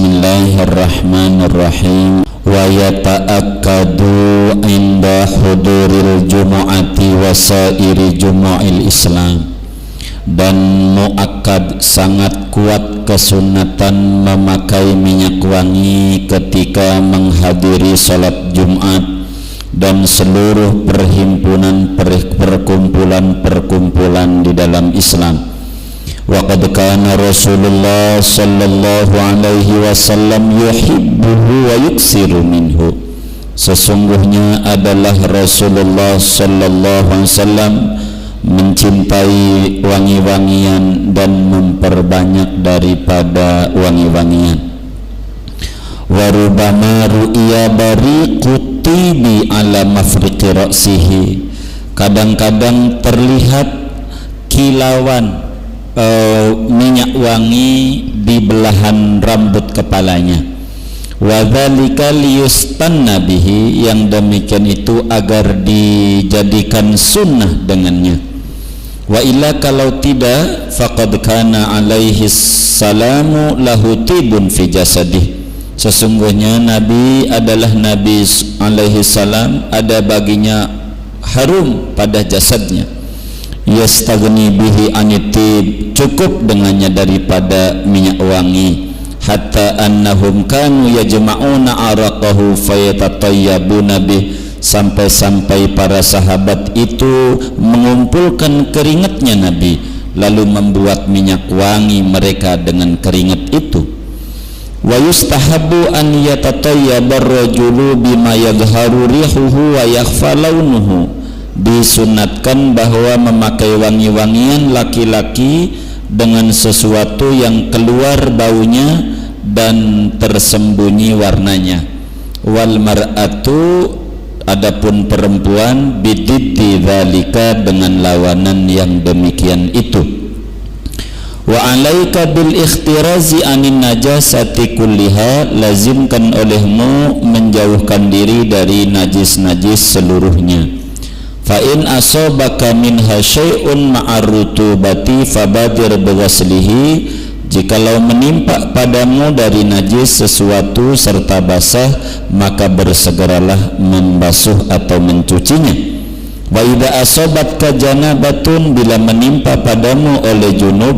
Bismillahirrahmanirrahim. Wa yata'akkadu inda huduril jumu'ati wa sairi jumu'il Islam. Dan muakkad sangat kuat kesunatan memakai minyak wangi ketika menghadiri salat Jumat dan seluruh perkumpulan-perkumpulan di dalam Islam. Wa qad kana Rasulullah sallallahu alaihi wasallam yuhibbuhu wa yuksiru minhu. Sesungguhnya adalah Rasulullah sallallahu alaihi wasallam mencintai wangi-wangian dan memperbanyak daripada wangi-wangian. Wa rubbama ru'iya bariqut tibi ala mafriqi ra'sihi. Kadang-kadang terlihat kilauan minyak wangi di belahan rambut kepalanya. Wa dzalika liyustanna bihi, yang demikian itu agar dijadikan sunnah dengannya. Wa illa, kalau tidak, faqad kana alaihi salamu lahu tibun fi jasadih. Sesungguhnya Nabi adalah Nabi alaihi salam, ada baginya harum pada jasadnya. Yastaghni bihi anitib, cukup dengannya daripada minyak wangi. Hatta annahum kanu yajma'una araqahu fayatatayyabuna bih, sampai-sampai para sahabat itu mengumpulkan keringatnya Nabi, lalu membuat minyak wangi mereka dengan keringat itu. Wa yustahabu an yatatayyabar rajulu bima yadhharu rihuhu wa yakhfa launuhu. Disunatkan bahwa memakai wangi-wangian laki-laki dengan sesuatu yang keluar baunya dan tersembunyi warnanya. Wal mar'atu, adapun perempuan, bididdi dzalika, dengan lawanan yang demikian itu. Wa alaika bil ikhtirazi anin najasati kulliha, lazimkan olehmu menjauhkan diri dari najis-najis seluruhnya. Fa in asobaka minha syai'un ma'ar rutubati fabadir bighaslihi, jikalau menimpa padamu dari najis sesuatu serta basah, maka bersegeralah membasuh atau mencucinya. Wa idza asobatka janabatun, bila menimpa padamu oleh junub,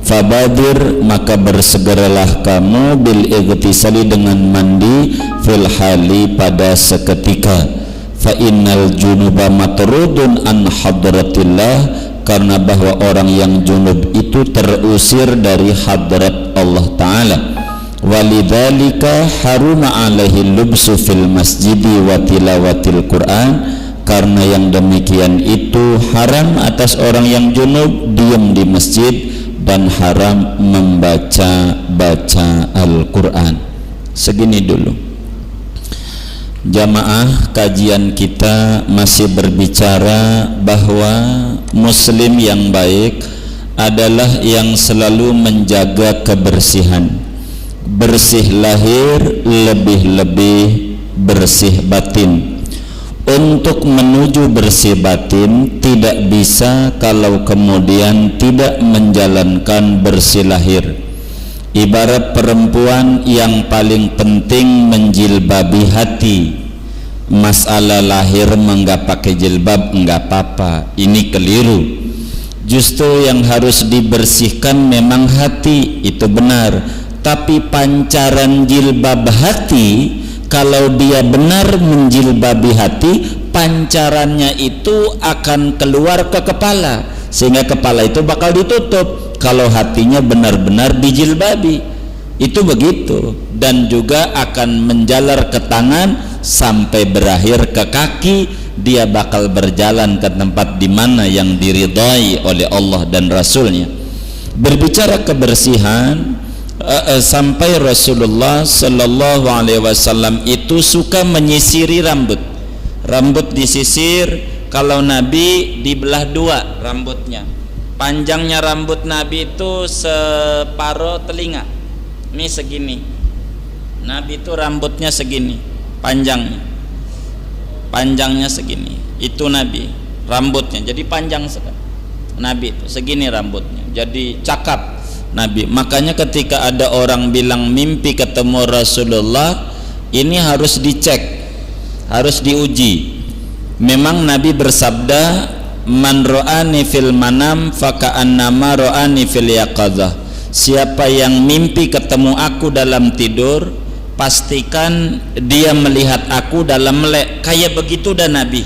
fabadir, maka bersegeralah kamu bil igtisali, dengan mandi, fil hali, pada seketika. Fa innal junuba matrudun an hadratillah, karena bahwa orang yang junub itu terusir dari hadrat Allah Ta'ala. Walidzalika haruma alaihi lubsu fil masjidi wa tilawatil Qur'an, karena yang demikian itu haram atas orang yang junub diam di masjid dan haram membaca Al-Quran. Segini dulu. Jamaah, kajian kita masih berbicara bahwa muslim yang baik adalah yang selalu menjaga kebersihan, bersih lahir, lebih-lebih bersih batin. Untuk menuju bersih batin tidak bisa kalau kemudian tidak menjalankan bersih lahir. Ibarat perempuan yang paling penting menjilbabi hati. Masalah lahir enggak pakai jilbab enggak apa-apa, ini keliru. Justru yang harus dibersihkan memang hati, itu benar. Tapi pancaran jilbab hati, kalau dia benar menjilbabi hati, pancarannya itu akan keluar ke kepala, sehingga kepala itu bakal ditutup kalau hatinya benar-benar dijilbabi. Itu begitu. Dan juga akan menjalar ke tangan sampai berakhir ke kaki. Dia bakal berjalan ke tempat di mana yang diridai oleh Allah dan Rasulnya. Berbicara kebersihan, sampai Rasulullah Sallallahu Alaihi Wasallam itu suka menyisiri rambut. Rambut disisir. Kalau Nabi dibelah dua rambutnya. Panjangnya rambut Nabi itu separuh telinga. Ini segini. Nabi itu rambutnya segini, panjangnya segini. Itu Nabi rambutnya, jadi panjang sekali. Nabi itu segini rambutnya, jadi cakap. Nabi. Makanya ketika ada orang bilang mimpi ketemu Rasulullah, ini harus dicek, harus diuji. Memang Nabi bersabda, man ra'ani fil manam faka'annama ra'ani fil yaqadzah. Siapa yang mimpi ketemu aku dalam tidur, pastikan dia melihat aku dalam melek. Kayak begitu dah Nabi.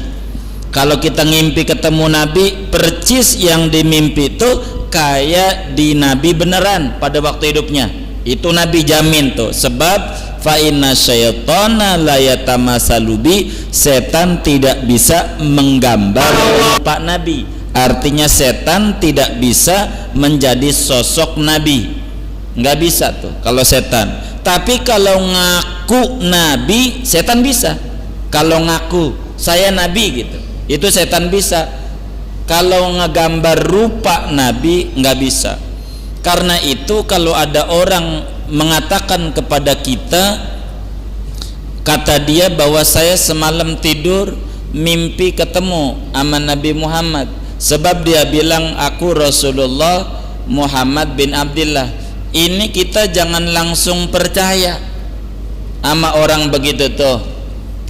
Kalau kita ngimpi ketemu Nabi, percis yang dimimpi itu kayak di Nabi beneran pada waktu hidupnya. Itu Nabi jamin tuh. Sebab fa inna syaitana la yatamasalubi, setan tidak bisa menggambar rupa Nabi. Artinya setan tidak bisa menjadi sosok Nabi. Nggak bisa tuh kalau setan. Tapi kalau ngaku Nabi, setan bisa. Kalau ngaku saya Nabi gitu, itu setan bisa. Kalau ngegambar rupa Nabi nggak bisa. Karena itu kalau ada orang mengatakan kepada kita, kata dia bahwa saya semalam tidur mimpi ketemu sama Nabi Muhammad, sebab dia bilang aku Rasulullah Muhammad bin Abdullah. Ini kita jangan langsung percaya sama orang begitu tuh.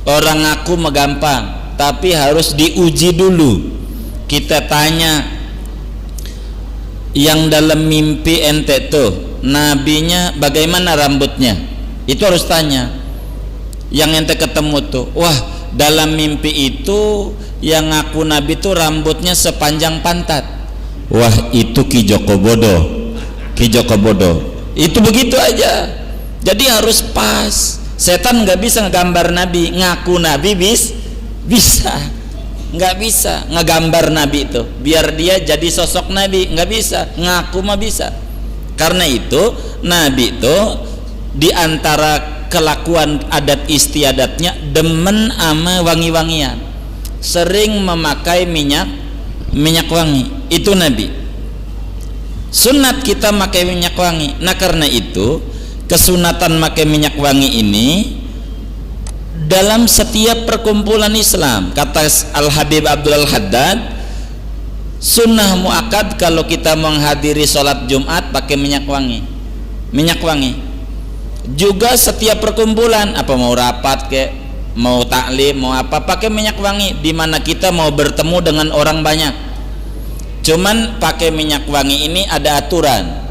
Orang ngaku megampang, tapi harus diuji dulu. Kita tanya, yang dalam mimpi ente tuh nabinya bagaimana rambutnya? Itu harus tanya. Yang ente ketemu tuh, wah dalam mimpi itu yang ngaku nabi tuh rambutnya sepanjang pantat. Wah itu Ki Joko Bodo. Ki Joko Bodo. Itu begitu aja. Jadi harus pas. Setan nggak bisa ngegambar nabi, ngaku nabi bisa. Nggak bisa ngegambar nabi itu biar dia jadi sosok nabi, nggak bisa. Ngaku mah bisa. Karena itu nabi itu diantara kelakuan adat istiadatnya demen ama wangi-wangian, sering memakai minyak wangi. Itu nabi. Sunat kita pakai minyak wangi. Nah karena itu kesunatan pakai minyak wangi ini dalam setiap perkumpulan Islam. Kata Al-Habib Abdul Haddad, sunnah muakkad kalau kita menghadiri sholat Jumat pakai minyak wangi. Minyak wangi juga setiap perkumpulan, apa mau rapat kayak mau taklim mau apa, pakai minyak wangi. Dimana kita mau bertemu dengan orang banyak, cuman pakai minyak wangi ini ada aturan.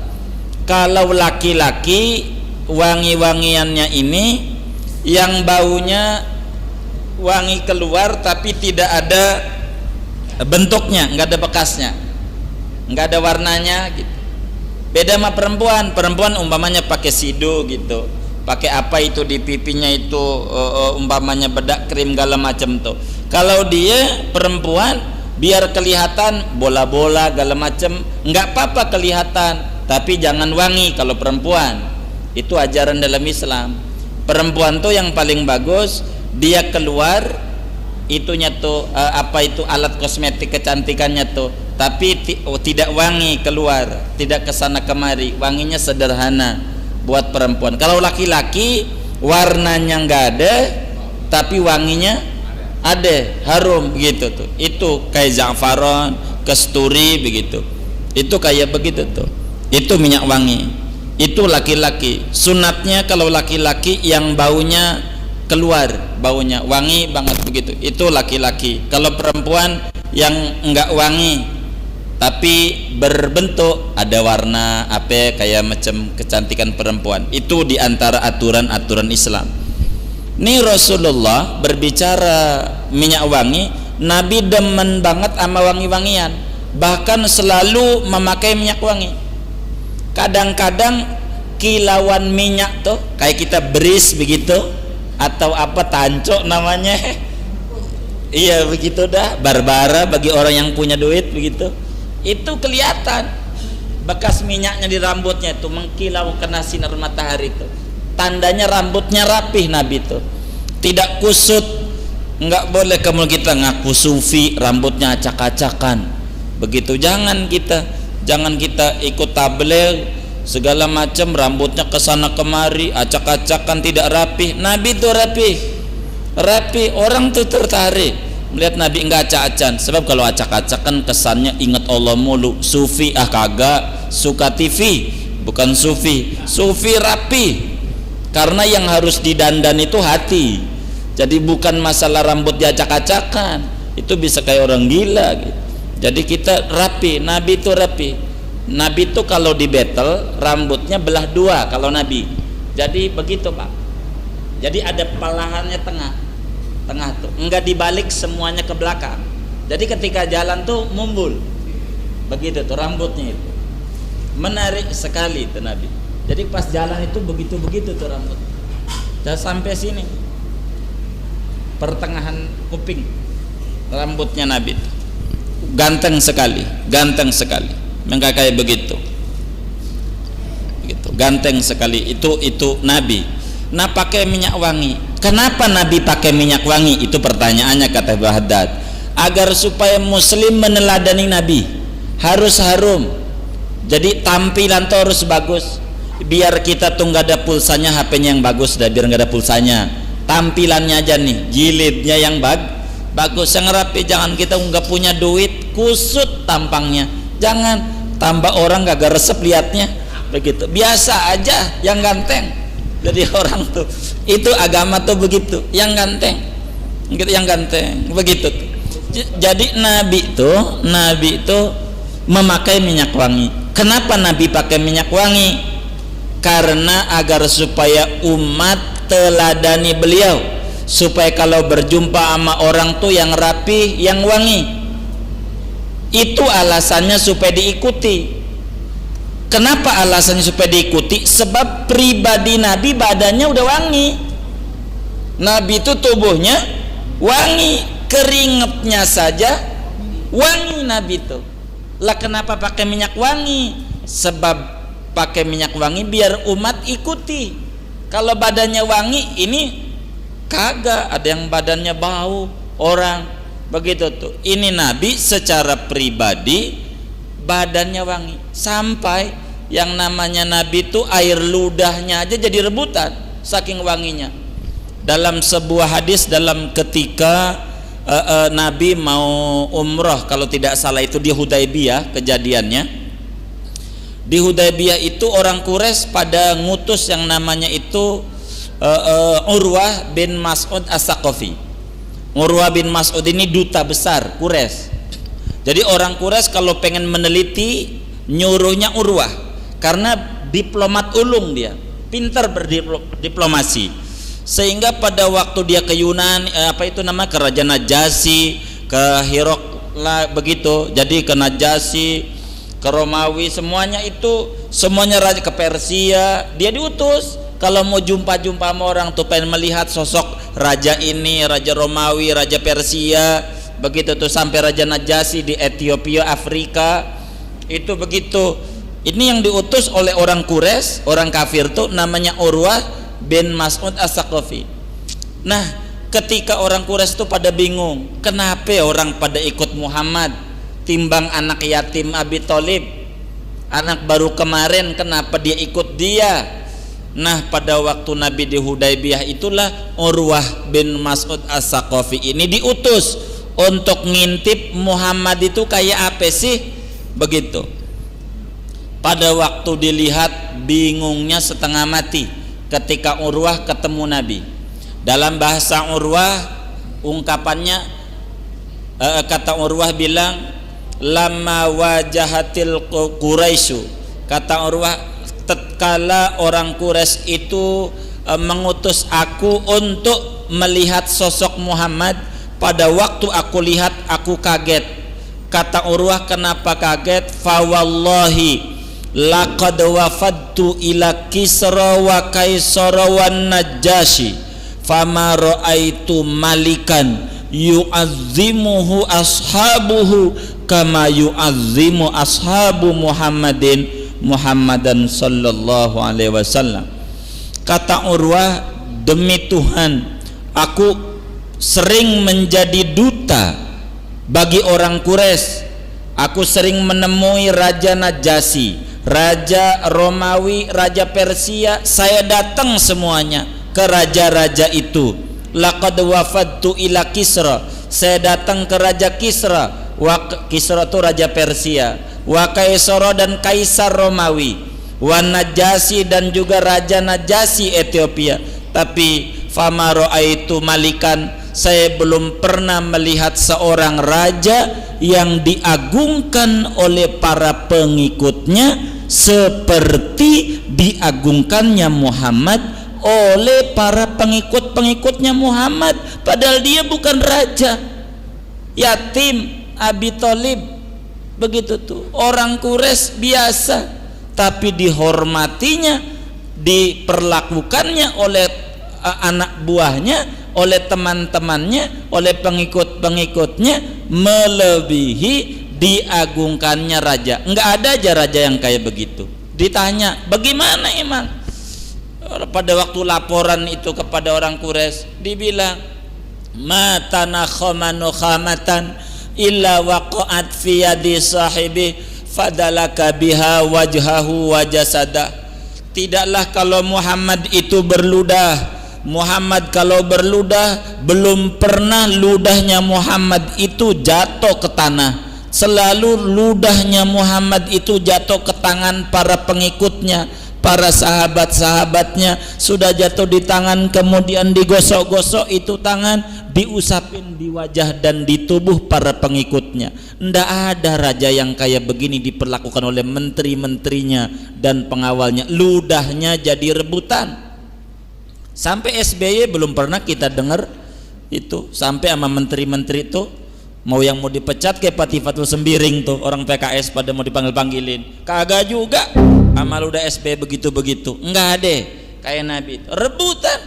Kalau laki-laki wangi-wangiannya ini yang baunya wangi keluar tapi tidak ada bentuknya, nggak ada bekasnya, nggak ada warnanya gitu. Beda sama perempuan. Perempuan umpamanya pakai sido gitu, pakai apa itu di pipinya itu umpamanya bedak krim segala macam tuh. Kalau dia perempuan biar kelihatan bola-bola segala macam nggak apa-apa kelihatan, tapi jangan wangi. Kalau perempuan itu ajaran dalam Islam. Perempuan tuh yang paling bagus dia keluar itunya tuh apa itu alat kosmetik kecantikannya tuh, tapi tidak wangi keluar, tidak kesana kemari, wanginya sederhana buat perempuan. Kalau laki-laki warnanya nggak ada tapi wanginya ada, harum begitu tuh. Itu kayak za'faron, kasturi begitu. Itu kayak begitu tuh. Itu minyak wangi. Itu laki-laki. Sunatnya kalau laki-laki yang baunya keluar, baunya wangi banget begitu, itu laki-laki. Kalau perempuan yang enggak wangi tapi berbentuk ada warna apa kayak macam kecantikan perempuan, itu diantara aturan-aturan Islam. Ini Rasulullah berbicara minyak wangi, Nabi demen banget sama wangi-wangian, bahkan selalu memakai minyak wangi. Kadang-kadang kilauan minyak tuh kayak kita beris begitu atau apa tancok namanya, iya begitu dah, barbara bagi orang yang punya duit begitu. Itu kelihatan bekas minyaknya di rambutnya itu mengkilau kena sinar matahari itu. Tandanya rambutnya rapih Nabi itu, tidak kusut. Nggak boleh kamu kita ngaku sufi rambutnya acak-acakan begitu. Jangan kita ikut tabligh segala macam rambutnya kesana kemari acak-acakan, tidak rapih. Nabi itu rapi, orang tuh tertarik melihat Nabi enggak acak-acakan. Sebab kalau acak-acakan kesannya ingat Allah mulu. Sufi kagak, suka TV bukan sufi. Sufi rapi, karena yang harus didandan itu hati. Jadi bukan masalah rambut diacak-acakan, itu bisa kayak orang gila gitu. Jadi kita rapi. Nabi itu rapi. Nabi itu kalau di battle rambutnya belah dua kalau Nabi. Jadi begitu Pak. Jadi ada palahannya tengah tuh, enggak dibalik semuanya ke belakang. Jadi ketika jalan tuh mumbul begitu tuh rambutnya itu. Menarik sekali itu Nabi. Jadi pas jalan itu begitu tuh rambut. Dan sampai sini pertengahan kuping rambutnya Nabi. Ganteng sekali. Enggak kayak begitu. Begitu. Ganteng sekali itu Nabi. Nah, pakai minyak wangi. Kenapa Nabi pakai minyak wangi? Itu pertanyaannya, kata Bahdad. Agar supaya muslim meneladani Nabi, harus harum. Jadi tampilan tuh harus bagus. Biar kita tuh nggak ada pulsanya, HP-nya yang bagus, dan biar nggak ada pulsanya. Tampilannya aja nih, jilidnya yang bagus, yang rapi. Jangan kita nggak punya duit, kusut tampangnya. Jangan, tambah orang gak resep liatnya. Begitu, biasa aja, yang ganteng. Jadi orang tuh, itu agama tuh begitu, yang ganteng, begitu. Jadi Nabi itu memakai minyak wangi. Kenapa Nabi pakai minyak wangi? Karena agar supaya umat teladani beliau, supaya kalau berjumpa sama orang tuh yang rapi, yang wangi. Itu alasannya supaya diikuti. Kenapa alasannya supaya diikuti? Sebab pribadi Nabi badannya udah wangi. Nabi itu tubuhnya wangi, keringetnya saja wangi Nabi itu. Lah kenapa pakai minyak wangi? Sebab pakai minyak wangi biar umat ikuti. Kalau badannya wangi, ini kagak ada yang badannya bau orang begitu tuh. Ini Nabi secara pribadi badannya wangi, sampai yang namanya Nabi itu air ludahnya aja jadi rebutan saking wanginya. Dalam sebuah hadis, dalam ketika Nabi mau umrah, kalau tidak salah itu di Hudaybiyah kejadiannya. Di Hudaybiyah itu orang Quraisy pada ngutus yang namanya itu Urwah bin Mas'ud As-Saqafi. Urwah bin Mas'ud ini duta besar Quraisy. Jadi orang Quraisy kalau pengen meneliti nyuruhnya Urwah, karena diplomat ulung, dia pintar berdiplomasi. Sehingga pada waktu dia ke Yunani, ke Raja Najasyi, ke Hirokla begitu. Jadi ke Najasyi, ke Romawi, semuanya raja, ke Persia, dia diutus. Kalau mau jumpa sama orang tuh, pengen melihat sosok raja ini, raja Romawi, raja Persia, begitu tuh, sampai Raja Najasyi di Ethiopia, Afrika, itu begitu. Ini yang diutus oleh orang Quraisy, orang kafir tuh, namanya Urwah bin Mas'ud As-Saqafi. Nah, ketika orang Quraisy itu pada bingung, kenapa orang pada ikut Muhammad timbang anak yatim Abi Thalib, anak baru kemarin, kenapa dia ikut dia? Nah, pada waktu Nabi di Hudaybiyah itulah Urwah bin Mas'ud As-Saqafi ini diutus untuk ngintip Muhammad itu kayak apa sih, begitu. Pada waktu dilihat, bingungnya setengah mati ketika Urwah ketemu Nabi. Dalam bahasa Urwah, ungkapannya, kata Urwah bilang, lama wajahatil Quraisyu, kata Urwah, tatkala orang Quraisy itu mengutus aku untuk melihat sosok Muhammad, pada waktu aku lihat aku kaget. Kata Urwah, kenapa kaget? Fa wallahi laqad wafadtu ila Kisra wa Kaisara wan Najasyi fama ra'aitu malikan yu'azzimuhu ashabuhu kama yu'azzimu ashabu Muhammadan sallallahu alaihi wasallam. Kata Urwah, demi Tuhan, aku sering menjadi duta bagi orang Quraisy. Aku sering menemui Raja Najasyi, Raja Romawi, Raja Persia. Saya datang semuanya ke raja-raja itu. Laqad wafadtu ila Kisra, saya datang ke Raja Kisra. Kisra itu Raja Persia. Wa Kaisara, dan Kaisar Romawi. wa Najasi, dan juga Raja Najasi Ethiopia. Tapi fama ra'aitu malikan, saya belum pernah melihat seorang raja yang diagungkan oleh para pengikutnya seperti diagungkannya Muhammad oleh para pengikut-pengikutnya Muhammad, padahal dia bukan raja, yatim Abi Thalib, begitu tuh, orang Quraisy biasa, tapi dihormatinya, diperlakukannya oleh anak buahnya, oleh teman-temannya, oleh pengikut-pengikutnya melebihi diagungkannya raja. Enggak ada aja raja yang kayak begitu. Ditanya, bagaimana emang? Pada waktu laporan itu kepada orang Quraisy, dibilang, ma tanakhama nukhamatan illa waqa'at fi yadi sahibi fadalaka biha wajhahu wa jasada. Tidaklah kalau Muhammad itu berludah, Muhammad kalau berludah, belum pernah ludahnya Muhammad itu jatuh ke tanah. Selalu ludahnya Muhammad itu jatuh ke tangan para pengikutnya, para sahabat-sahabatnya. Sudah jatuh di tangan, kemudian digosok-gosok itu tangan, diusapin di wajah dan di tubuh para pengikutnya. Ndak ada raja yang kayak begini diperlakukan oleh menteri-menterinya dan pengawalnya. Ludahnya jadi rebutan. Sampai SBY belum pernah kita dengar itu, sampai sama menteri-menteri itu mau yang mau dipecat kayak Pak Tifatul Sembiring tuh, orang PKS pada mau dipanggil-panggilin, kagak juga. Sama ludah SBY begitu-begitu, enggak ada kayak Nabi itu. Rebutan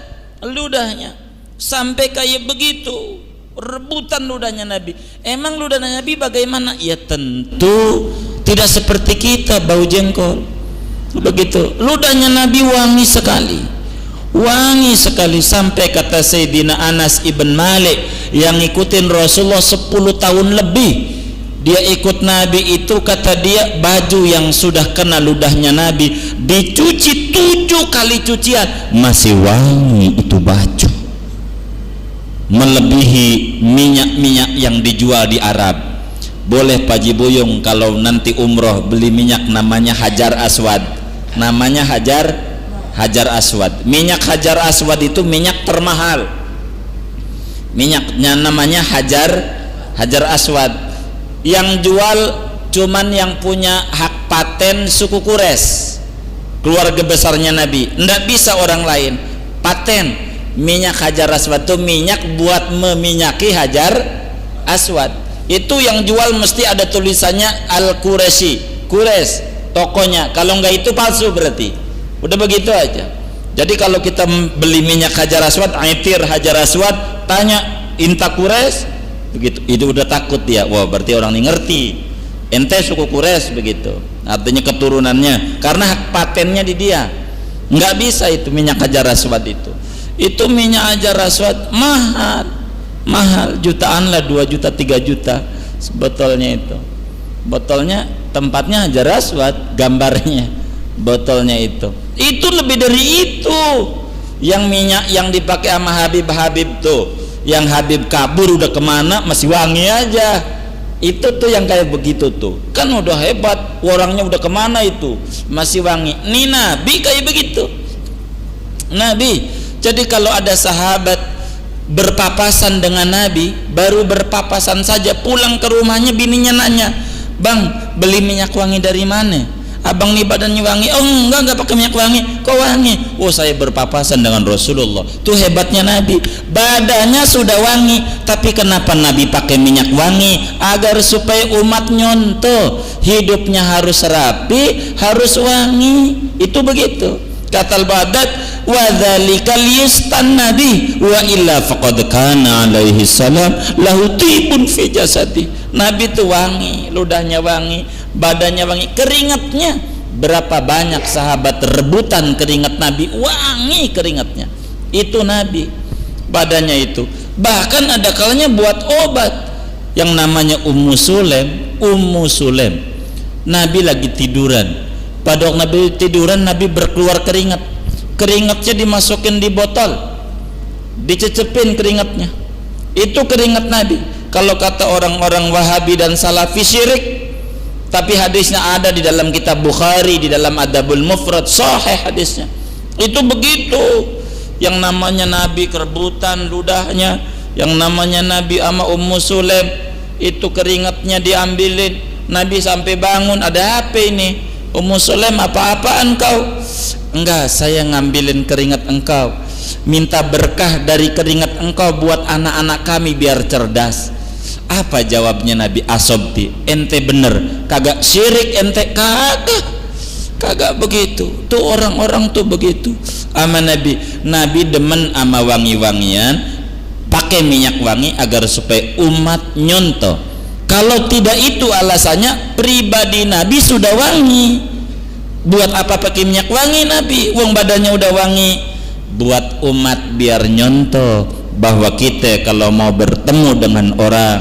ludahnya sampai kayak begitu, rebutan ludahnya Nabi. Emang ludahnya Nabi bagaimana? Ya tentu tidak seperti kita bau jengkol begitu. Ludahnya Nabi wangi sekali, wangi sekali, sampai kata Sayyidina Anas ibn Malik yang ngikutin Rasulullah 10 tahun lebih, dia ikut Nabi itu, kata dia baju yang sudah kena ludahnya Nabi dicuci 7 kali cucian masih wangi itu baju, melebihi minyak-minyak yang dijual di Arab. Boleh Pak Jibuyung kalau nanti umroh beli minyak namanya Hajar Aswad, namanya Hajar Aswad. Minyak Hajar Aswad itu minyak termahal, minyaknya namanya Hajar Aswad. Yang jual cuman yang punya hak paten suku Quraisy, keluarga besarnya Nabi. Nggak bisa orang lain paten minyak Hajar Aswad. Itu minyak buat meminyaki Hajar Aswad. Itu yang jual mesti ada tulisannya Al-Quraisy, Quraisy tokonya. Kalau nggak itu palsu berarti. Udah begitu aja. Jadi kalau kita beli minyak Hajar Aswad, aitir Hajar Aswad, tanya inta Quraisy, begitu, itu udah takut dia. Wah, berarti orang ini ngerti, ente suku Quraisy, begitu. Artinya keturunannya, karena hak patennya di dia. Nggak bisa itu minyak Hajar Aswad itu. Itu minyak Hajar Aswad mahal, jutaan lah, 2 juta 3 juta sebotolnya itu. Botolnya tempatnya Hajar Aswad, gambarnya botolnya itu lebih dari itu. Yang minyak yang dipakai sama Habib tuh, yang Habib kabur udah kemana masih wangi aja. Itu tuh yang kayak begitu tuh, kan udah hebat, orangnya udah kemana itu masih wangi. Nih Nabi kayak begitu, Nabi. Jadi kalau ada sahabat berpapasan dengan Nabi, baru berpapasan saja pulang ke rumahnya, bininya nanya, bang beli minyak wangi dari mana? Abang nih badannya wangi. Oh enggak pakai minyak wangi. Kok wangi? Oh saya berpapasan dengan Rasulullah. Tuh hebatnya Nabi, badannya sudah wangi, tapi kenapa Nabi pakai minyak wangi? Agar supaya umat nyontoh, hidupnya harus rapi, harus wangi. Itu begitu. Kata Al-Baghdad, wa dzalikal yustan nabi wa illa faqad kana alaihi salam lahu tibun fi jasadi. Nabi itu wangi, ludahnya wangi, badannya wangi, keringatnya. Berapa banyak sahabat rebutan keringat Nabi, wangi keringatnya. Itu Nabi, badannya itu. Bahkan ada kalanya buat obat yang namanya Ummu Sulaim. Nabi lagi tiduran. Pada waktu Nabi tiduran, Nabi berkeluar keringatnya dimasukin di botol, dicecepin keringatnya. Itu keringat Nabi. Kalau kata orang-orang Wahabi dan Salafi syirik, tapi hadisnya ada di dalam kitab Bukhari, di dalam Adabul Mufrad, sahih hadisnya. Itu begitu. Yang namanya Nabi kerebutan ludahnya, yang namanya Nabi sama Ummu Sulaim itu keringatnya diambilin. Nabi sampai bangun, ada apa ini? Ummu Sulaim, apa-apaan kau? Enggak, saya ngambilin keringat engkau, minta berkah dari keringat engkau buat anak-anak kami biar cerdas. Apa jawabnya Nabi? Asobti, ente bener, kagak syirik ente, kagak begitu. Tuh orang-orang tuh begitu sama Nabi. Nabi demen sama wangi-wangian, pakai minyak wangi agar supaya umat nyontoh. Kalau tidak itu alasannya pribadi Nabi sudah wangi. Buat apa pakai minyak wangi Nabi? Wong badannya udah wangi. Buat umat biar nyontoh bahwa kita kalau mau bertemu dengan orang,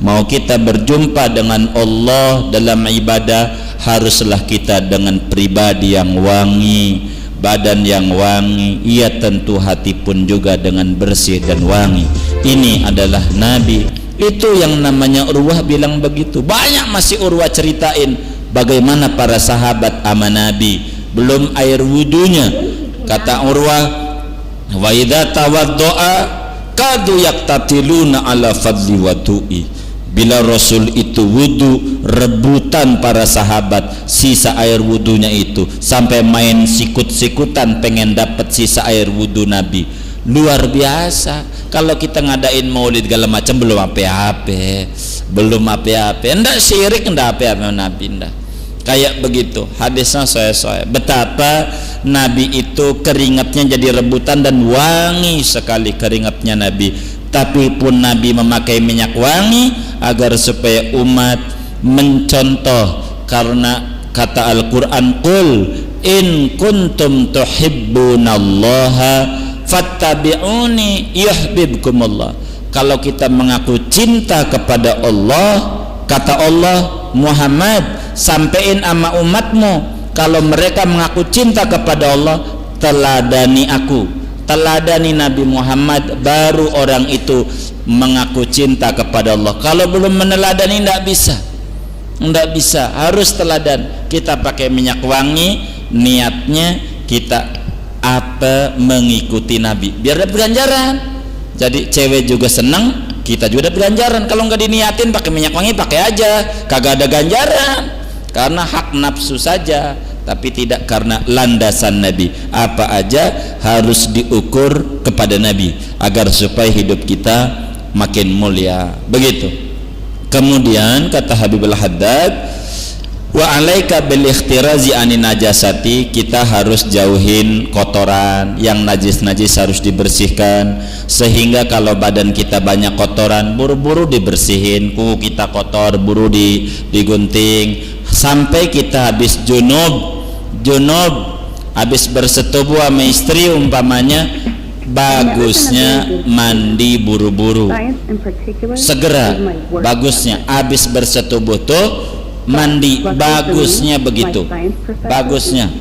mau kita berjumpa dengan Allah dalam ibadah, haruslah kita dengan pribadi yang wangi, badan yang wangi, iya tentu hati pun juga dengan bersih dan wangi. Ini adalah Nabi. Itu yang namanya Urwah bilang begitu. Banyak masih Urwah ceritain bagaimana para sahabat sama Nabi. Belum air wudunya, kata Urwah, wa idza tawaddoa kadu yaktatiluna ala fadli wadu'i. Bila Rasul itu wudu, rebutan para sahabat sisa air wudunya itu, sampai main sikut-sikutan pengen dapat sisa air wudu Nabi. Luar biasa. Kalau kita ngadain maulid segala macam belum apa-apa, ndak syirik, ndak apa-apa Nabi, ndak. Kayak begitu hadisnya saya betapa Nabi itu keringatnya jadi rebutan dan wangi sekali keringatnya Nabi. Tapi pun Nabi memakai minyak wangi agar supaya umat mencontoh, karena kata Al-Quran, qul in kuntum tuhibbunallaha fattabi'uni yuhibbukumullah. Kalau kita mengaku cinta kepada Allah, kata Allah, Muhammad sampein sama umatmu, kalau mereka mengaku cinta kepada Allah, teladani aku, teladani Nabi Muhammad, baru orang itu mengaku cinta kepada Allah. Kalau belum meneladani, tidak bisa, harus teladan. Kita pakai minyak wangi, niatnya kita apa? Mengikuti Nabi biar dapat ganjaran. Jadi cewek juga senang, kita juga dapat ganjaran. Kalau nggak diniatin pakai minyak wangi, pakai aja, kagak ada ganjaran, karena hak nafsu saja, tapi tidak karena landasan Nabi. Apa aja harus diukur kepada Nabi agar supaya hidup kita makin mulia. Begitu. Kemudian kata Habibul Haddad, wa alaika bil ikhtirazi anin najasati, kita harus jauhin kotoran, yang najis-najis harus dibersihkan, sehingga kalau badan kita banyak kotoran, buru-buru dibersihin. Kuku kita kotor, buru digunting, sampai kita habis junub, habis bersetubuh sama istri umpamanya, bagusnya mandi buru-buru, segera. Bagusnya habis bersetubuh tuh mandi, bagusnya begitu, bagusnya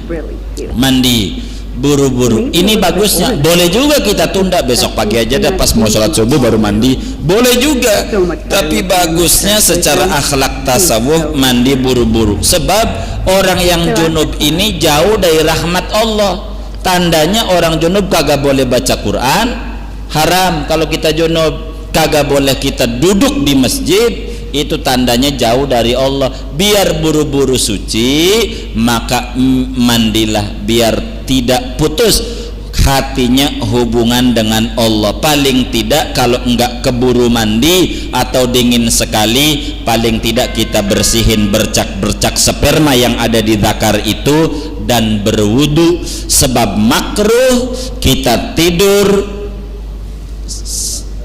mandi buru-buru. Ini bagusnya. Boleh juga kita tunda besok pagi aja deh, pas mau sholat subuh baru mandi, boleh juga. Tapi bagusnya secara akhlak tasawuf mandi buru-buru, sebab orang yang junub ini jauh dari rahmat Allah. Tandanya orang junub kagak boleh baca Quran, haram. Kalau kita junub kagak boleh kita duduk di masjid, itu tandanya jauh dari Allah. Biar buru-buru suci, maka mandilah biar tidak putus hatinya hubungan dengan Allah. Paling tidak kalau enggak keburu mandi atau dingin sekali, paling tidak kita bersihin bercak-bercak sperma yang ada di zakar itu dan berwudu. Sebab makruh kita tidur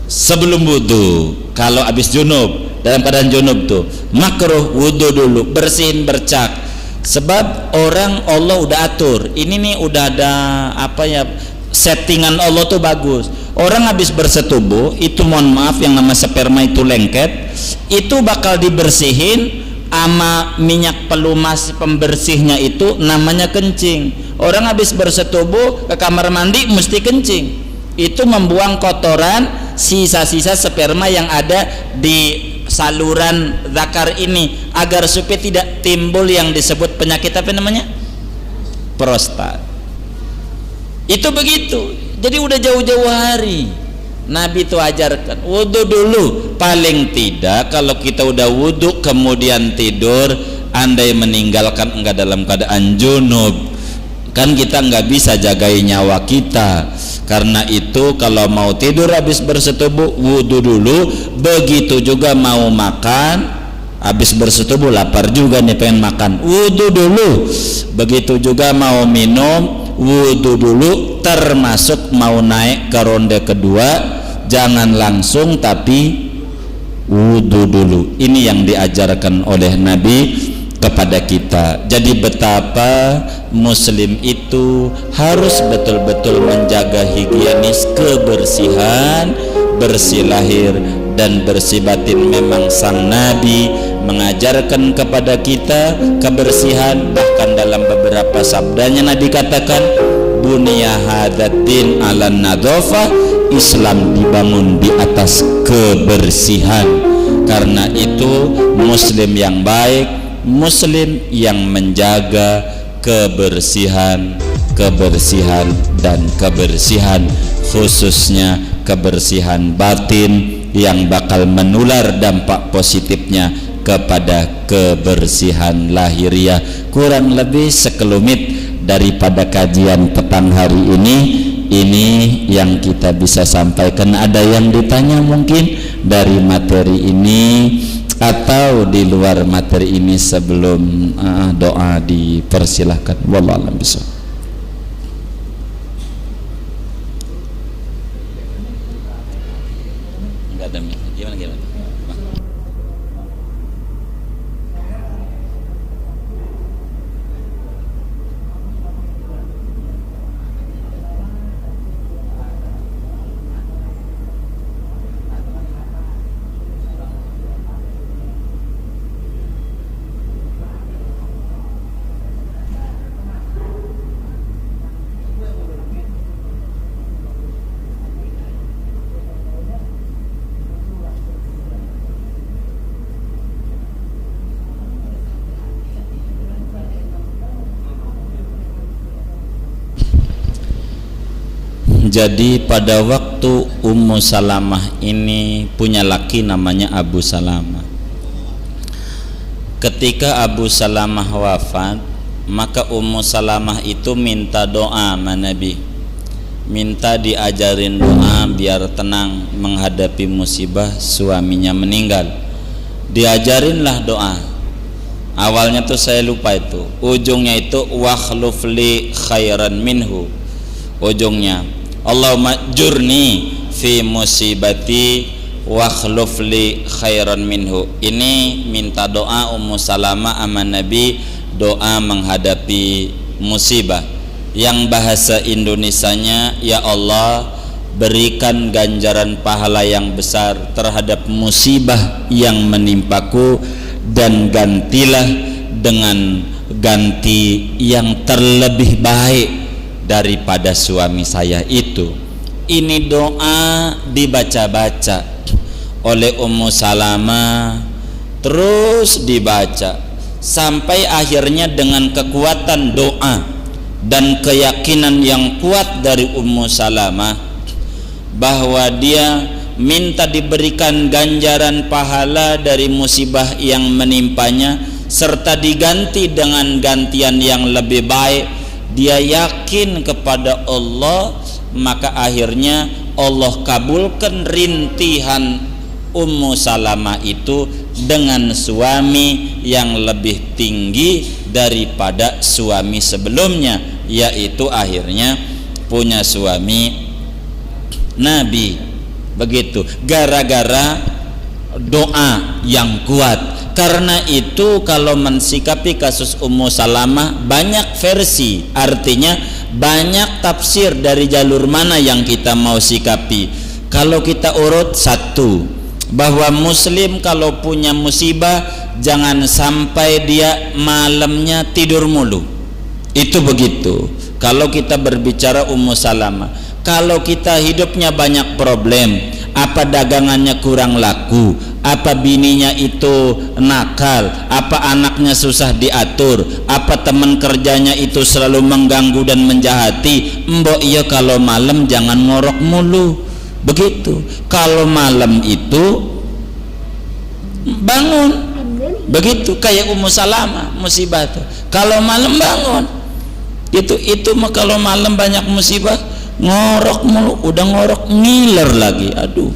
sebelum wudu. Kalau habis junub, dalam keadaan junub tuh makruh wudu dulu, bersihin bercak. Sebab orang Allah udah atur, ini nih udah ada apa ya, settingan Allah tuh bagus. Orang habis bersetubuh itu, mohon maaf, yang nama sperma itu lengket, itu bakal dibersihin sama minyak pelumas pembersihnya itu namanya kencing. Orang habis bersetubuh ke kamar mandi mesti kencing. Itu membuang kotoran, sisa-sisa sperma yang ada di saluran zakar ini agar supaya tidak timbul yang disebut penyakit apa namanya? Prostat. Itu begitu. Jadi udah jauh-jauh hari Nabi itu ajarkan wudu dulu. Paling tidak kalau kita udah wudu kemudian tidur, andai meninggalkan enggak dalam keadaan junub, kan kita enggak bisa jagai nyawa kita. Karena itu kalau mau tidur habis bersetubuh wudu dulu. Begitu juga mau makan habis bersetubuh, lapar juga nih pengen makan, wudu dulu. Begitu juga mau minum wudu dulu, termasuk mau naik ke ronde kedua jangan langsung tapi wudu dulu. Ini yang diajarkan oleh Nabi kepada kita. Jadi betapa muslim itu harus betul-betul menjaga higienis, kebersihan, bersih lahir dan bersih batin. Memang sang Nabi mengajarkan kepada kita kebersihan. Bahkan dalam beberapa sabdanya Nabi katakan bunya hadatin ala nadhafah, Islam dibangun di atas kebersihan. Karena itu muslim yang baik, muslim yang menjaga kebersihan dan kebersihan, khususnya kebersihan batin yang bakal menular dampak positifnya kepada kebersihan lahiriah. Kurang lebih sekelumit daripada kajian petang hari ini yang kita bisa sampaikan. Ada yang ditanya mungkin dari materi ini atau di luar materi ini sebelum doa dipersilahkan. Wallahu a'lam bishawab. Enggak ada gimana? Jadi pada waktu Ummu Salamah ini punya laki namanya Abu Salamah. Ketika Abu Salamah wafat, maka Ummu Salamah itu minta doa sama Nabi, minta diajarin doa biar tenang menghadapi musibah suaminya meninggal. Diajarinlah doa. Awalnya tuh saya lupa itu, ujungnya itu wakhlufli khairan minhu. Ujungnya Allahumma jurni fi musibati wakhlufli khairan minhu. Ini minta doa Ummu Salamah sama Nabi, doa menghadapi musibah. Yang bahasa Indonesianya, ya Allah berikan ganjaran pahala yang besar terhadap musibah yang menimpaku, dan gantilah dengan ganti yang terlebih baik daripada suami saya itu. Ini doa dibaca-baca oleh Ummu Salamah, terus dibaca sampai akhirnya dengan kekuatan doa dan keyakinan yang kuat dari Ummu Salamah bahwa dia minta diberikan ganjaran pahala dari musibah yang menimpanya serta diganti dengan gantian yang lebih baik. Dia yakin kepada Allah, maka akhirnya Allah kabulkan rintihan Ummu Salamah itu dengan suami yang lebih tinggi daripada suami sebelumnya, yaitu akhirnya punya suami Nabi. Begitu, gara-gara doa yang kuat. Karena itu kalau mensikapi kasus Ummu Salamah banyak versi, artinya banyak tafsir dari jalur mana yang kita mau sikapi. Kalau kita urut, satu, bahwa muslim kalau punya musibah jangan sampai dia malamnya tidur mulu. Itu begitu. Kalau kita berbicara Ummu Salamah, kalau kita hidupnya banyak problem, apa dagangannya kurang laku, apa bininya itu nakal, apa anaknya susah diatur, apa teman kerjanya itu selalu mengganggu dan menjahati, mbok iya kalau malam jangan ngorok mulu. Begitu. Kalau malam itu bangun. Begitu kayak Ummu Salamah musibah tuh. Kalau malam bangun. Itu mah kalau malam banyak musibah, ngorok mulu, udah ngorok ngiler lagi. Aduh.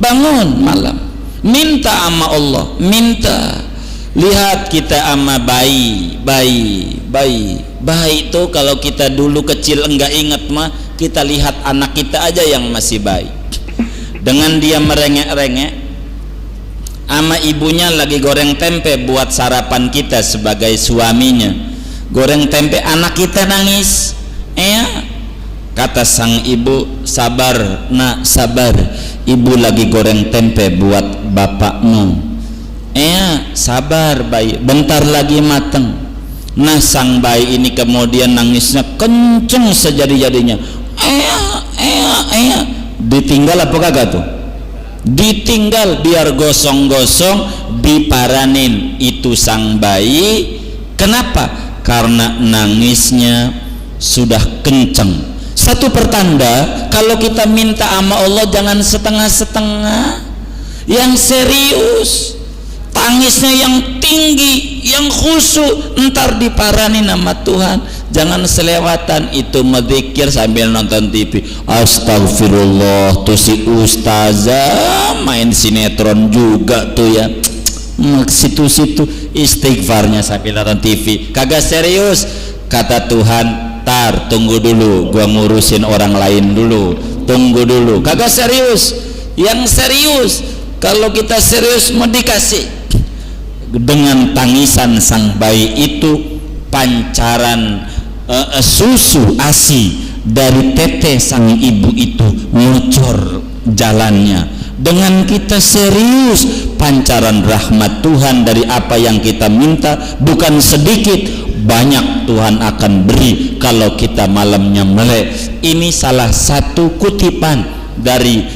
Bangun malam. Minta sama Allah, minta. Lihat kita ama bayi itu kalau kita dulu kecil enggak ingat mah, kita lihat anak kita aja yang masih bayi, dengan dia merengek-rengek ama ibunya lagi goreng tempe buat sarapan kita sebagai suaminya, goreng tempe, anak kita nangis, kata sang ibu, sabar nak, sabar, ibu lagi goreng tempe buat bapakmu. Sabar bayi, bentar lagi mateng. Nah sang bayi ini kemudian nangisnya kenceng sejadi-jadinya. Ditinggal apa kagak tuh? Ditinggal, biar gosong-gosong diparanin itu sang bayi. Kenapa? Karena nangisnya sudah kenceng. Satu pertanda kalau kita minta sama Allah jangan setengah-setengah, yang serius, tangisnya yang tinggi, yang khusyuk, entar diparani nama Tuhan. Jangan selewatan itu medzikir sambil nonton TV. Astagfirullah, tuh si ustazah main sinetron juga tuh ya, situ-situ istighfarnya sambil nonton TV, kagak serius. Kata Tuhan, tar tunggu dulu, gua ngurusin orang lain dulu, tunggu dulu, kagak serius. Yang serius, kalau kita serius mau dikasih. Dengan tangisan sang bayi itu pancaran susu ASI dari tete sang ibu itu ngucur jalannya. Dengan kita serius, pancaran rahmat Tuhan dari apa yang kita minta bukan sedikit, banyak Tuhan akan beri kalau kita malamnya melek. Ini salah satu kutipan dari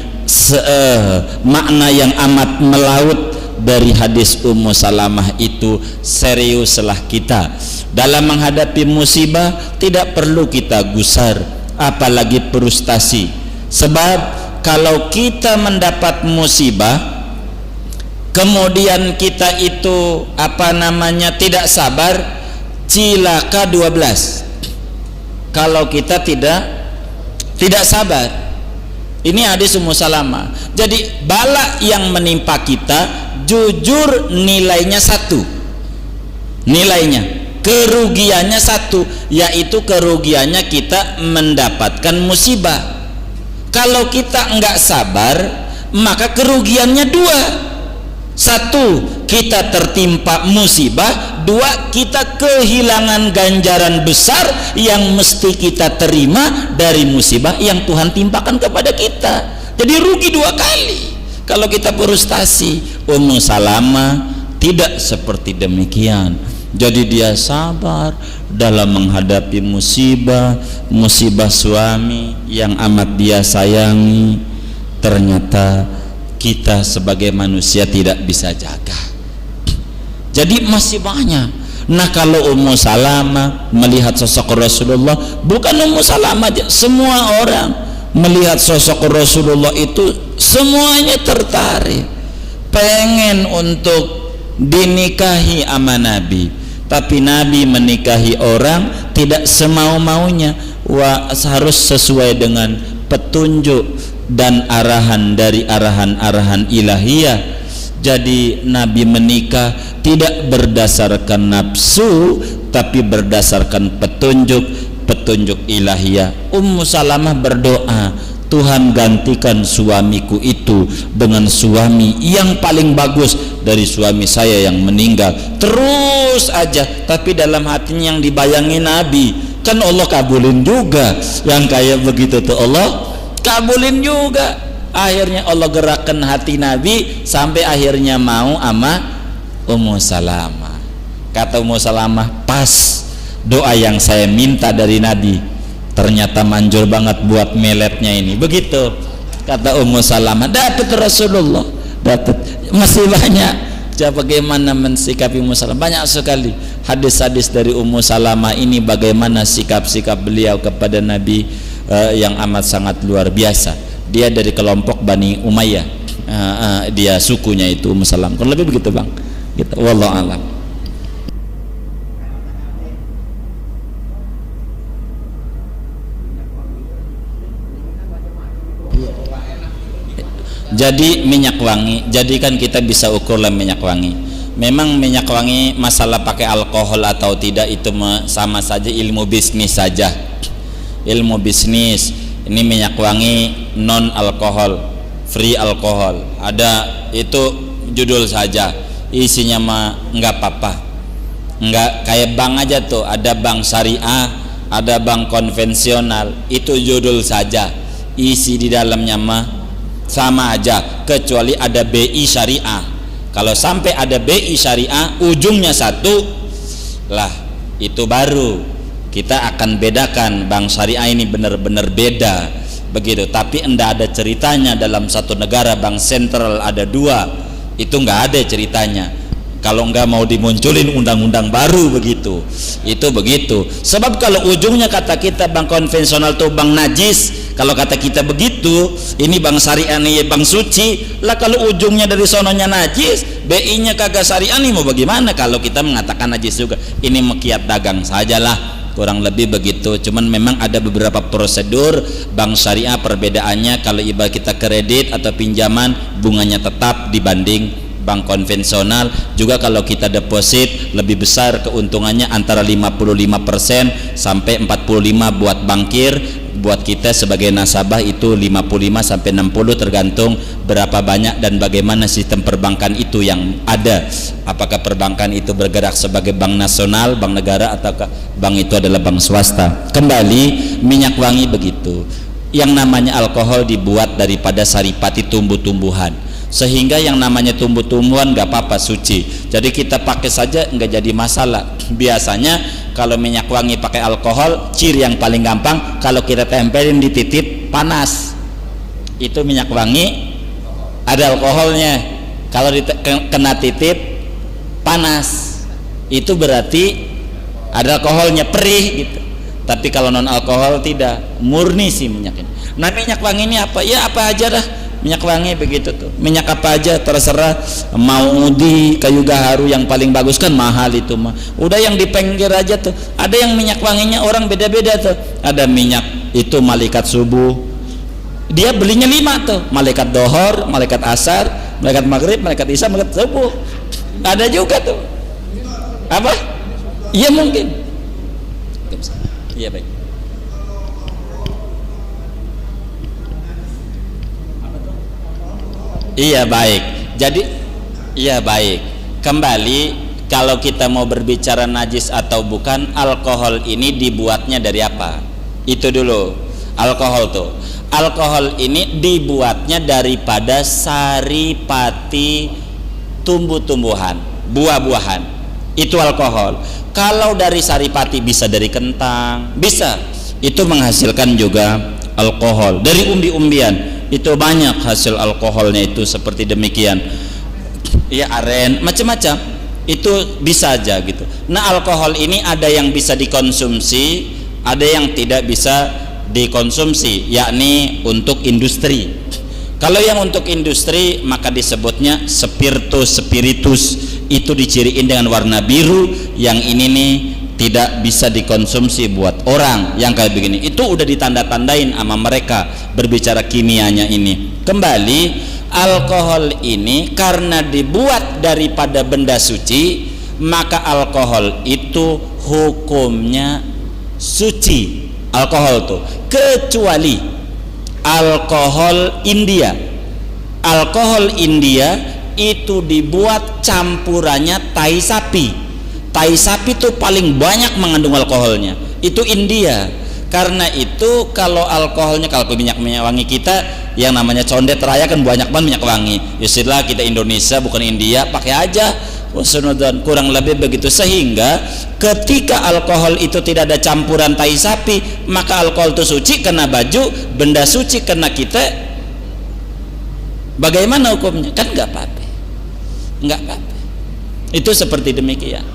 makna yang amat melaut dari hadis Ummu Salamah itu. Seriuslah kita dalam menghadapi musibah, tidak perlu kita gusar apalagi frustasi. Sebab kalau kita mendapat musibah kemudian kita itu tidak sabar, cilaka 12 kalau kita tidak sabar. Ini hadis Ummu Salamah. Jadi bala yang menimpa kita jujur nilainya 1, nilainya kerugiannya 1, yaitu kerugiannya kita mendapatkan musibah. Kalau kita enggak sabar maka kerugiannya 2. 1, kita tertimpa musibah. 2, kita kehilangan ganjaran besar yang mesti kita terima dari musibah yang Tuhan timpakan kepada kita. Jadi rugi 2 kali kalau kita frustasi. Ummu Salamah tidak seperti demikian. Jadi dia sabar dalam menghadapi musibah suami yang amat dia sayangi. Ternyata kita sebagai manusia tidak bisa jaga. Jadi masih banyak. Nah kalau Ummu Salamah melihat sosok Rasulullah, bukan Ummu Salamah aja, semua orang melihat sosok Rasulullah itu semuanya tertarik, pengen untuk dinikahi sama Nabi. Tapi Nabi menikahi orang tidak semau-maunya, harus sesuai dengan petunjuk dan arahan dari arahan-arahan ilahiyah. Jadi Nabi menikah tidak berdasarkan nafsu, tapi berdasarkan petunjuk ilahiyah. Ummu Salamah berdoa, Tuhan gantikan suamiku itu dengan suami yang paling bagus dari suami saya yang meninggal. Terus aja, tapi dalam hatinya yang dibayangi Nabi. Kan Allah kabulin juga yang kayak begitu tuh, Allah kabulin juga. Akhirnya Allah gerakkan hati Nabi sampai akhirnya mau sama Ummu Salamah. Kata Ummu Salamah, pas doa yang saya minta dari Nabi, ternyata manjur banget buat meletnya ini. Begitu kata Ummu Salamah, dapat Rasulullah dapat masih banyak. Coba bagaimana mensikapi Ummu Salamah? Banyak sekali hadis-hadis dari Ummu Salamah ini, bagaimana sikap-sikap beliau kepada Nabi yang amat sangat luar biasa. Dia dari kelompok Bani Umayyah, dia sukunya itu Ummu Salamah. Kalau lebih begitu bang, gitu. Wallahu a'lam. Jadi minyak wangi, jadi kan kita bisa ukur lah minyak wangi. Memang minyak wangi masalah pakai alkohol atau tidak itu sama saja, ilmu bisnis saja. Ilmu bisnis. Ini minyak wangi non alkohol, free alkohol. Ada itu judul saja. Isinya mah nggak apa-apa. Nggak kayak bank aja tuh, ada bank syariah, ada bank konvensional. Itu judul saja. Isi di dalamnya mah sama aja, kecuali ada BI syariah. Kalau sampai ada BI syariah ujungnya satu lah, itu baru kita akan bedakan bank syariah ini benar-benar beda begitu. Tapi enggak ada ceritanya dalam satu negara bank sentral ada dua, itu enggak ada ceritanya. Kalau enggak mau dimunculin undang-undang baru begitu, itu begitu. Sebab kalau ujungnya kata kita bank konvensional tuh bank najis, kalau kata kita begitu, ini bank syariah nih bank suci lah. Kalau ujungnya dari sononya najis, BI nya kagak syariah nih, mau bagaimana kalau kita mengatakan najis juga? Ini mekiat dagang sajalah, kurang lebih begitu. Cuman memang ada beberapa prosedur bank syariah, perbedaannya kalau ibarat kita kredit atau pinjaman bunganya tetap dibanding bank konvensional. Juga kalau kita deposit lebih besar keuntungannya, antara 55% sampai 45% buat bankir, buat kita sebagai nasabah itu 55 sampai 60, tergantung berapa banyak dan bagaimana sistem perbankan itu yang ada. Apakah perbankan itu bergerak sebagai bank nasional, bank negara, ataukah bank itu adalah bank swasta. Kembali minyak wangi begitu. Yang namanya alkohol dibuat daripada saripati tumbuh-tumbuhan, sehingga yang namanya tumbuh-tumbuhan nggak apa-apa, suci. Jadi kita pakai saja nggak jadi masalah. Biasanya kalau minyak wangi pakai alkohol, ciri yang paling gampang kalau kita tempelin di titik panas, itu minyak wangi ada alkoholnya. Kalau kena titik panas, itu berarti ada alkoholnya, perih gitu. Tapi kalau non alkohol tidak, murni sih minyak ini. Nah minyak wangi ini apa? Ya apa aja dah. Minyak wangi begitu tuh, minyak apa aja terserah. Mau di kayu gaharu yang paling bagus kan mahal itu mah, udah yang di pinggir aja tuh. Ada yang minyak wanginya orang beda-beda tuh. Ada minyak itu malaikat subuh, dia belinya 5 tuh, malaikat dohor, malaikat asar, malaikat maghrib, malaikat isya, malaikat subuh. Ada juga tuh. Apa? Iya mungkin. Iya baik. Iya baik. Jadi iya baik. Kembali kalau kita mau berbicara najis atau bukan, alkohol ini dibuatnya dari apa? Itu dulu. Alkohol tuh. Alkohol ini dibuatnya daripada saripati tumbuh-tumbuhan, buah-buahan. Itu alkohol. Kalau dari saripati bisa dari kentang, bisa. Itu menghasilkan juga alkohol. Dari umbi-umbian itu banyak hasil alkoholnya itu seperti demikian. Ya aren, macam-macam. Itu bisa aja gitu. Nah, alkohol ini ada yang bisa dikonsumsi, ada yang tidak bisa dikonsumsi, yakni untuk industri. Kalau yang untuk industri maka disebutnya spiritus. Itu diciriin dengan warna biru. Yang ini nih tidak bisa dikonsumsi buat orang yang kayak begini. Itu udah ditanda-tandain sama mereka berbicara kimianya ini. Kembali, alkohol ini karena dibuat daripada benda suci, maka alkohol itu hukumnya suci. Alkohol tuh, kecuali alkohol India. Alkohol India itu dibuat campurannya tai sapi. Tai sapi itu paling banyak mengandung alkoholnya, itu India. Karena itu kalau alkoholnya, kalau minyak wangi kita yang namanya condet raya kan banyak banget minyak wangi. Istilah kita Indonesia bukan India, pakai aja. Kurang lebih begitu. Sehingga ketika alkohol itu tidak ada campuran tai sapi, maka alkohol itu suci kena baju, benda suci kena kita. Bagaimana hukumnya? Kan nggak apa-apa, nggak apa-apa. Itu seperti demikian.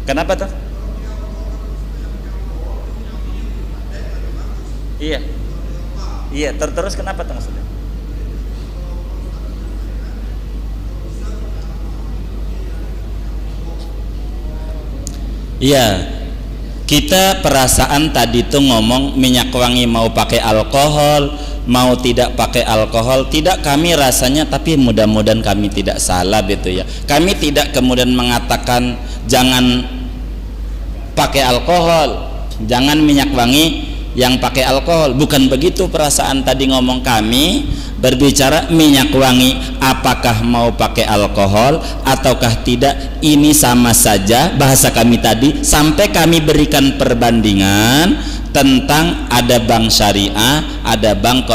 Kenapa tuh? Iya, iya. Terus kenapa tuh maksudnya? Iya, kita perasaan tadi tuh ngomong minyak wangi mau pakai alkohol, mau tidak pakai alkohol, tidak, kami rasanya, tapi mudah-mudahan kami tidak salah gitu ya. Kami tidak kemudian mengatakan jangan pakai alkohol, jangan minyak wangi yang pakai alkohol, bukan begitu perasaan tadi ngomong. Kami berbicara minyak wangi apakah mau pakai alkohol ataukah tidak, ini sama saja bahasa kami tadi, sampai kami berikan perbandingan tentang ada bank syariah, ada bank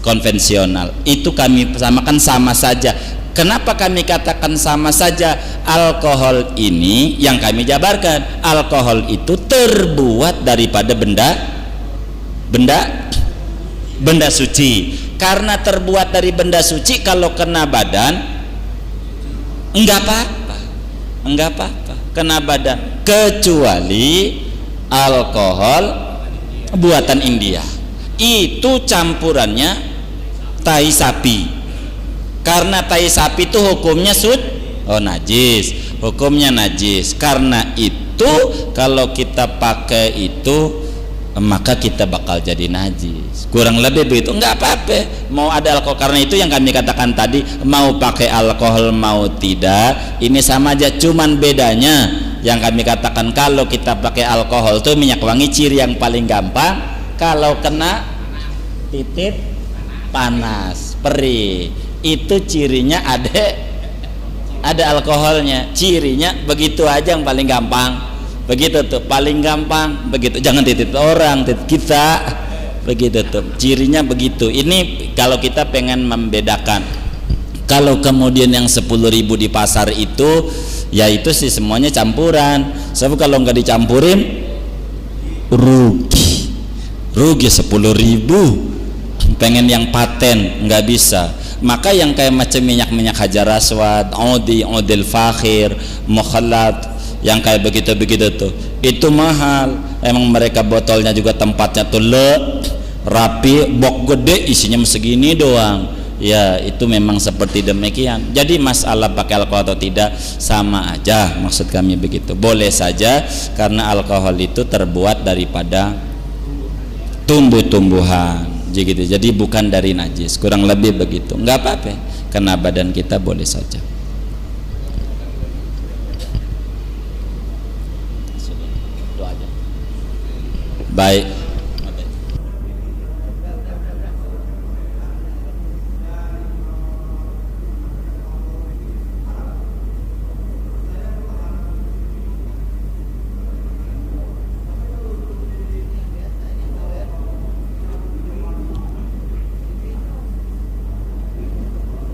konvensional, itu kami samakan sama saja. Kenapa kami katakan sama saja? Alkohol ini yang kami jabarkan, alkohol itu terbuat daripada benda suci. Karena terbuat dari benda suci, kalau kena badan enggak apa-apa, kena badan, kecuali alkohol buatan India. Itu campurannya tai sapi. Karena tai sapi itu hukumnya najis, hukumnya najis. Karena itu kalau kita pakai itu maka kita bakal jadi najis. Kurang lebih begitu. Enggak apa-apa mau ada alkohol. Karena itu yang kami katakan tadi, mau pakai alkohol mau tidak, ini sama aja. Cuman bedanya yang kami katakan kalau kita pakai alkohol itu minyak wangi, ciri yang paling gampang kalau kena titik panas, perih, itu cirinya ada alkoholnya. Cirinya begitu aja yang paling gampang, begitu tuh, paling gampang begitu. Jangan titik orang, titik kita, begitu tuh, cirinya begitu. Ini kalau kita pengen membedakan. Kalau kemudian yang 10.000 di pasar itu, ya itu sih semuanya campuran. Sebab kalau nggak dicampurin rugi 10.000. Pengen yang paten nggak bisa. Maka yang kayak macam minyak Hajar Aswad, odil fakhir, mukhallat, yang kayak begitu tuh, itu mahal. Emang mereka botolnya juga tempatnya tuh rapi, bok gede, isinya segini doang. Ya itu memang seperti demikian. Jadi masalah pakai alkohol atau tidak sama aja, maksud kami begitu. Boleh saja karena alkohol itu terbuat daripada tumbuh-tumbuhan. Jadi bukan dari najis, kurang lebih begitu. Enggak apa-apa, kena badan kita boleh saja. Baik.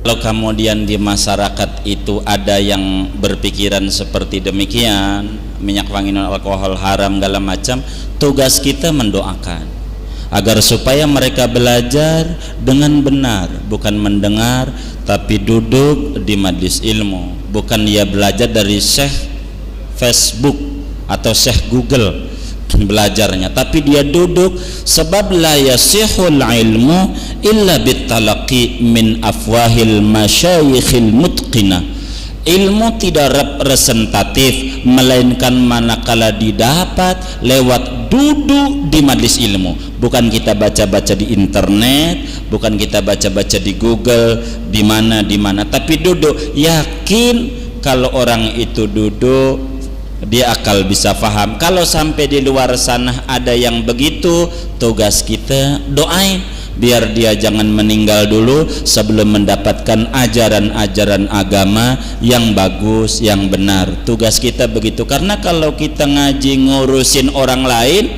Kalau kemudian di masyarakat itu ada yang berpikiran seperti demikian, minyak wangi non alkohol haram segala macam, tugas kita mendoakan agar supaya mereka belajar dengan benar, bukan mendengar tapi duduk di majlis ilmu. Bukan dia belajar dari syekh Facebook atau syekh Google belajarnya, tapi dia duduk. Sebab la yasihul ilmu illa bitalaqi min afwahil masyayikhil mutqina. Ilmu tidak representatif melainkan manakala didapat lewat duduk di majlis ilmu. Bukan kita baca-baca di internet, bukan kita baca-baca di Google di mana, tapi duduk. Yakin kalau orang itu duduk dia akal bisa faham. Kalau sampai di luar sana ada yang begitu, tugas kita doain biar dia jangan meninggal dulu sebelum mendapatkan ajaran-ajaran agama yang bagus, yang benar. Tugas kita begitu. Karena kalau kita ngaji ngurusin orang lain,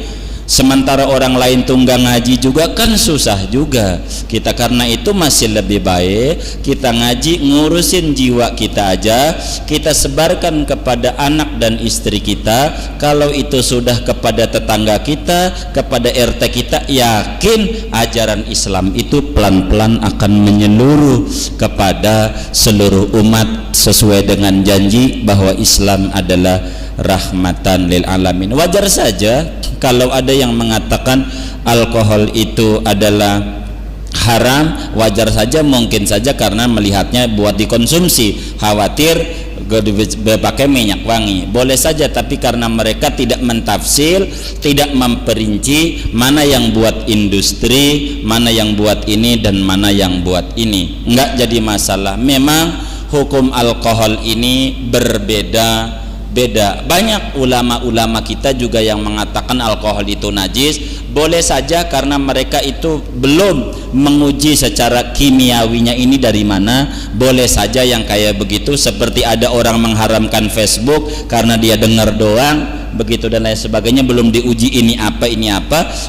Sementara orang lain tunggang ngaji juga kan susah juga kita. Karena itu masih lebih baik kita ngaji, ngurusin jiwa kita aja, kita sebarkan kepada anak dan istri kita. Kalau itu sudah kepada tetangga kita, kepada RT kita, yakin ajaran Islam itu pelan-pelan akan menyeluruh kepada seluruh umat sesuai dengan janji bahwa Islam adalah rahmatan lil alamin. Wajar saja kalau ada yang mengatakan alkohol itu adalah haram, wajar saja, mungkin saja karena melihatnya buat dikonsumsi, khawatir pakai minyak wangi, boleh saja. Tapi karena mereka tidak mentafsir, tidak memperinci mana yang buat industri, mana yang buat ini dan mana yang buat ini, enggak jadi masalah. Memang hukum alkohol ini berbeda. Banyak ulama-ulama kita juga yang mengatakan alkohol itu najis. Boleh saja karena mereka itu belum menguji secara kimiawinya ini dari mana. Boleh saja yang kayak begitu, seperti ada orang mengharamkan Facebook karena dia dengar doang begitu dan lain sebagainya, belum diuji ini apa.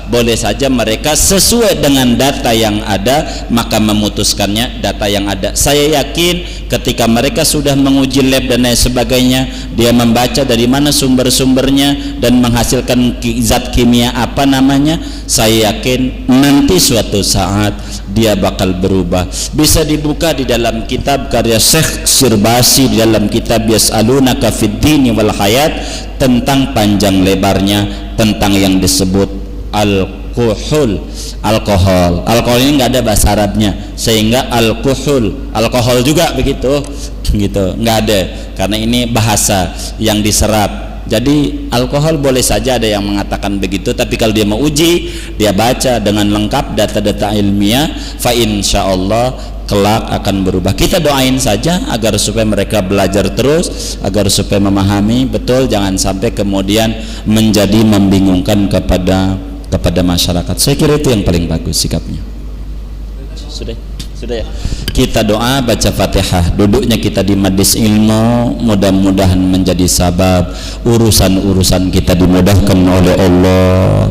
Boleh saja mereka sesuai dengan data yang ada maka memutuskannya data yang ada. Saya yakin ketika mereka sudah menguji lab dan lain sebagainya, dia membaca dari mana sumber-sumbernya dan menghasilkan zat kimia apa namanya, saya yakin nanti suatu saat dia bakal berubah. Bisa dibuka di dalam kitab karya Syekh Sirbasi, di dalam kitab Yas'alunaka fid dini wal hayat, tentang panjang lebarnya tentang yang disebut alkohol ini nggak ada bahasa Arabnya, sehingga alkohol juga begitu nggak ada, karena ini bahasa yang diserap. Jadi alkohol boleh saja ada yang mengatakan begitu, tapi kalau dia mau uji, dia baca dengan lengkap data-data ilmiah, fa insyaallah kelak akan berubah. Kita doain saja agar supaya mereka belajar terus, agar supaya memahami betul, jangan sampai kemudian menjadi membingungkan kepada masyarakat. Saya kira itu yang paling bagus sikapnya. Sudah ya. Kita doa, baca Fatihah, duduknya kita di majlis ilmu, mudah-mudahan menjadi sabab urusan-urusan kita dimudahkan oleh Allah,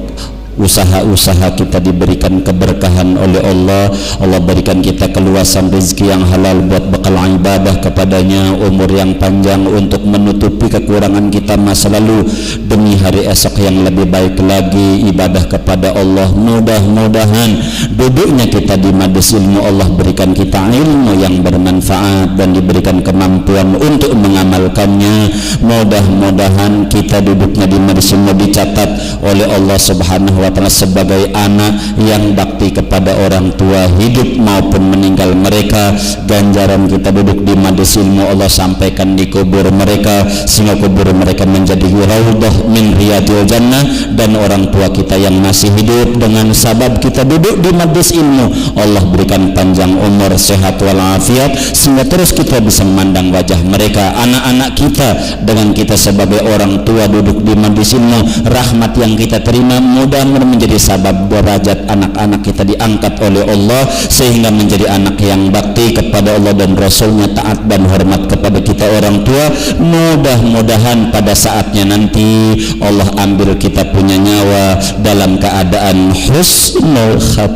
usaha-usaha kita diberikan keberkahan oleh Allah. Allah berikan kita keluasan rezeki yang halal buat bekal ibadah kepadanya, umur yang panjang untuk menutupi kekurangan kita masa lalu demi hari esok yang lebih baik lagi ibadah kepada Allah. Mudah-mudahan duduknya kita di majlis ilmu, Allah berikan kita ilmu yang bermanfaat dan diberikan kemampuan untuk mengamalkannya. Mudah-mudahan kita duduknya di majlis ilmu dicatat oleh Allah Subhanahu wa ta'ala sebagai anak yang bakti kepada orang tua hidup maupun meninggal mereka. Ganjaran kita duduk di majlis ilmu Allah sampaikan di kubur mereka, sehingga kubur mereka menjadi raudhah min riyadil jannah. Dan orang tua kita yang masih hidup dengan sabab kita duduk di majlis ilmu, Allah berikan panjang umur, sehat walafiat, sehingga terus kita bisa memandang wajah mereka. Anak-anak kita dengan kita sebagai orang tua duduk di majlis ilmu, rahmat yang kita terima mudah menjadi sabab derajat anak-anak kita diangkat oleh Allah, sehingga menjadi anak yang bakti kepada Allah dan Rasulnya, taat dan hormat kepada kita orang tua. Mudah-mudahan pada saatnya nanti Allah ambil kita punya nyawa dalam keadaan husnul khatimah.